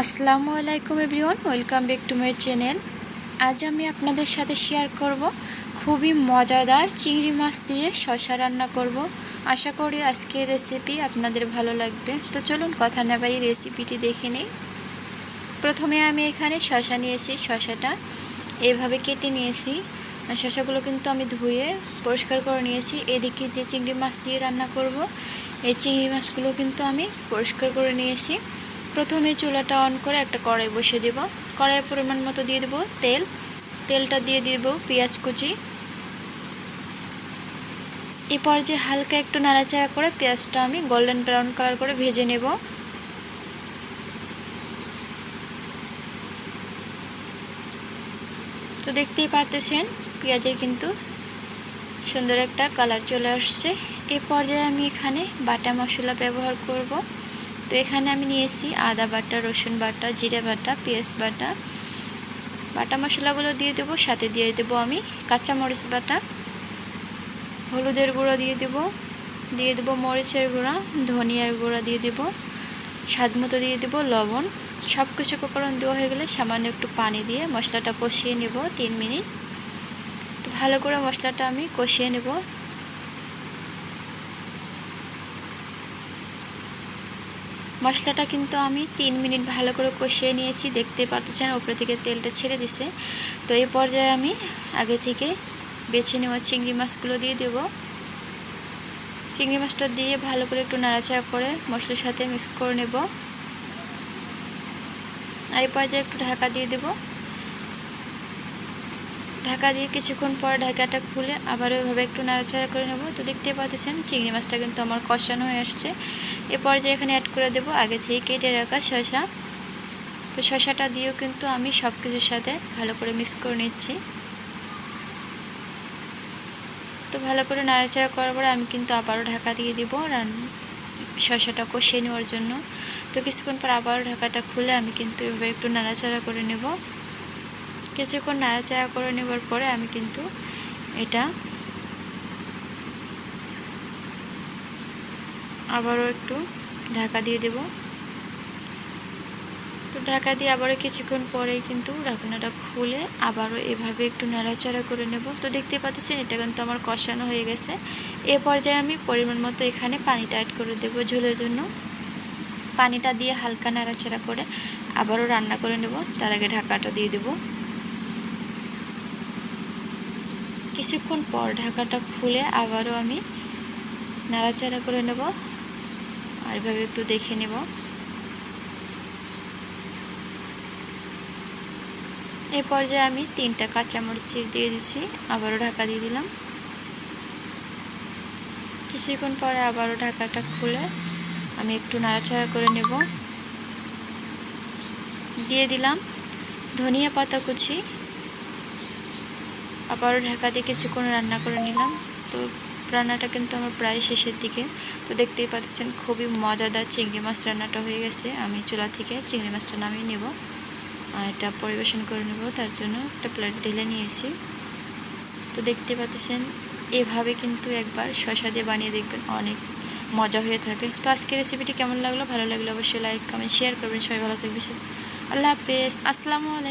আসসালামু আলাইকুম everyone, welcome back to my channel. আজ আমি আপনাদের সাথে শেয়ার করব খুবই মজাদার চিংড়ি মাছ দিয়ে শসা রান্না করব। আশা করি আজকের রেসিপি আপনাদের ভালো লাগবে। তো চলুন কথা না বাড়িয়ে রেসিপিটি দেখে নিই। প্রথমে আমি এখানে শসা নিয়েছি, শসাটা এভাবে কেটে নিয়েছি। শসাগুলো কিন্তু আমি ধুয়ে পরিষ্কার করে নিয়েছি। এদিকে যে চিংড়ি মাছ দিয়ে রান্না করব, এই চিংড়ি মাছগুলো কিন্তু আমি পরিষ্কার করে নিয়েছি। প্রথমে চুলাটা অন করে একটা কড়াই বসিয়ে দেব। কড়াইয়ের পরিমাণ মতো দিয়ে দেব তেলটা দিয়ে দেব পেঁয়াজ কুচি। এই পর্যায়ে হালকা একটু নাড়াচাড়া করে পেঁয়াজটা আমি গোল্ডেন ব্রাউন কালার করে ভেজে নেব। তো দেখতেই পারতেছেন পেঁয়াজের কিন্তু সুন্দর একটা কালার চলে আসছে। এই পর্যায়ে আমি এখানে বাটা মশলা ব্যবহার করব। তো এখানে আমি নিয়েছি আদা বাটা, রসুন বাটা, জিরা বাটা, পেঁয়াজ বাটা। বাটা মশলাগুলো দিয়ে দেব, সাথে দিয়ে দেব আমি কাঁচামরিচ বাটা, হলুদের গুঁড়ো দিয়ে দেব মরিচের গুঁড়া, ধনিয়ার গুঁড়া দিয়ে দেব, স্বাদ মতো দিয়ে দেব লবণ। সব কিছু উপকরণ দেওয়া হয়ে গেলে সামান্য একটু পানি দিয়ে মশলাটা কষিয়ে নেব 3 মিনিট। তো ভালো করে মশলাটা আমি কষিয়ে নেব। মশলাটা কিন্তু আমি 3 মিনিট ভালো করে কষিয়ে নিয়েছি। দেখতে পাচ্ছেন উপরে থেকে তেলটা ছেড়ে দিছে। তো এই পর্যায়ে আমি আগে থেকে বেছে নেওয়া চিংড়ি মাছগুলো দিয়ে দেব। চিংড়ি মাছটা দিয়ে ভালো করে একটু নাড়াচাড়া করে মশলার সাথে মিক্স করে নেব। আর এই পর্যায়ে একটু ঢাকা দিয়ে দেব। ঢাকা দিয়ে কিছুক্ষণ পর ঢাকাটা খুলে আবার ওইভাবে একটু নাড়াচাড়া করে নেব। তো দেখতে পাচ্ছেন চিংড়ি মাছটা কিন্তু আমার কষানো হয়ে আসছে। এ পর্যায়ে এখানে অ্যাড করে দেব আগে থেকে কেটে রাখা শসা। তো শসাটা দিয়েও কিন্তু আমি সব কিছুর সাথে ভালো করে মিক্স করে নিচ্ছি। তো ভালো করে নাড়াচাড়া করার পরে আমি কিন্তু আবারও ঢাকা দিয়ে দিব শসাটা কষিয়ে নেওয়ার জন্য। তো কিছুক্ষণ পর আবারও ঢাকাটা খুলে আমি কিন্তু এভাবে একটু নাড়াচাড়া করে নেব। কিছুক্ষণ নাড়াচাড়া করে নেবার পরে আমি কিন্তু এটা আবারও একটু ঢাকা দিয়ে দেব। তো ঢাকা দিয়ে আবারও কিছুক্ষণ পরেই কিন্তু ঢাকনাটা খুলে আবারও এভাবে একটু নাড়াচাড়া করে নেব। তো দেখতে পাচ্ছেন এটা কিন্তু আমার কষানো হয়ে গেছে। এ পর্যায়ে আমি পরিমাণ মতো এখানে পানিটা অ্যাড করে দেব ঝোলের জন্য। পানিটা দিয়ে হালকা নাড়াচাড়া করে আবারও রান্না করে নেব। তার আগে ঢাকাটা দিয়ে দেব। কিছুক্ষণ পর ঢাকাটা খুলে আবারও আমি নাড়াচাড়া করে নেব আর এভাবে একটু দেখে নেব। এই পর্যায়ে আমি 3টা কাঁচামরিচ দিয়ে দিচ্ছি, আবারও ঢাকা দিয়ে দিলাম। কিছুক্ষণ পরে আবারও ঢাকাটা খুলে আমি একটু নাড়াচাড়া করে নেব। দিয়ে দিলাম ধনিয়া পাতা কুচি, আবারও ঢাকা দিয়ে কিছুক্ষণ রান্না করে নিলাম। তো রান্নাটা কিন্তু আমার প্রায় শেষের দিকে। তো দেখতেই পাচ্ছেন খুবই মজাদার চিংড়ি মাছ রান্নাটা হয়ে গেছে। আমি চুলা থেকে চিংড়ি মাছটা নামিয়ে নেব আর এটা পরিবেশন করে নেব। তার জন্য একটা প্লেট ঢেলে নিয়েছি। তো দেখতে পাচ্ছেন এভাবে কিন্তু একবার শসা দিয়ে বানিয়ে দেখবেন, অনেক মজা হয়ে থাকে। তো আজকের রেসিপিটি কেমন লাগলো, ভালো লাগলে অবশ্যই লাইক, কমেন্ট, শেয়ার করবেন। সবাই ভালো থাকবে। আল্লাহ হাফেজ, আসসালামু আলাইকুম।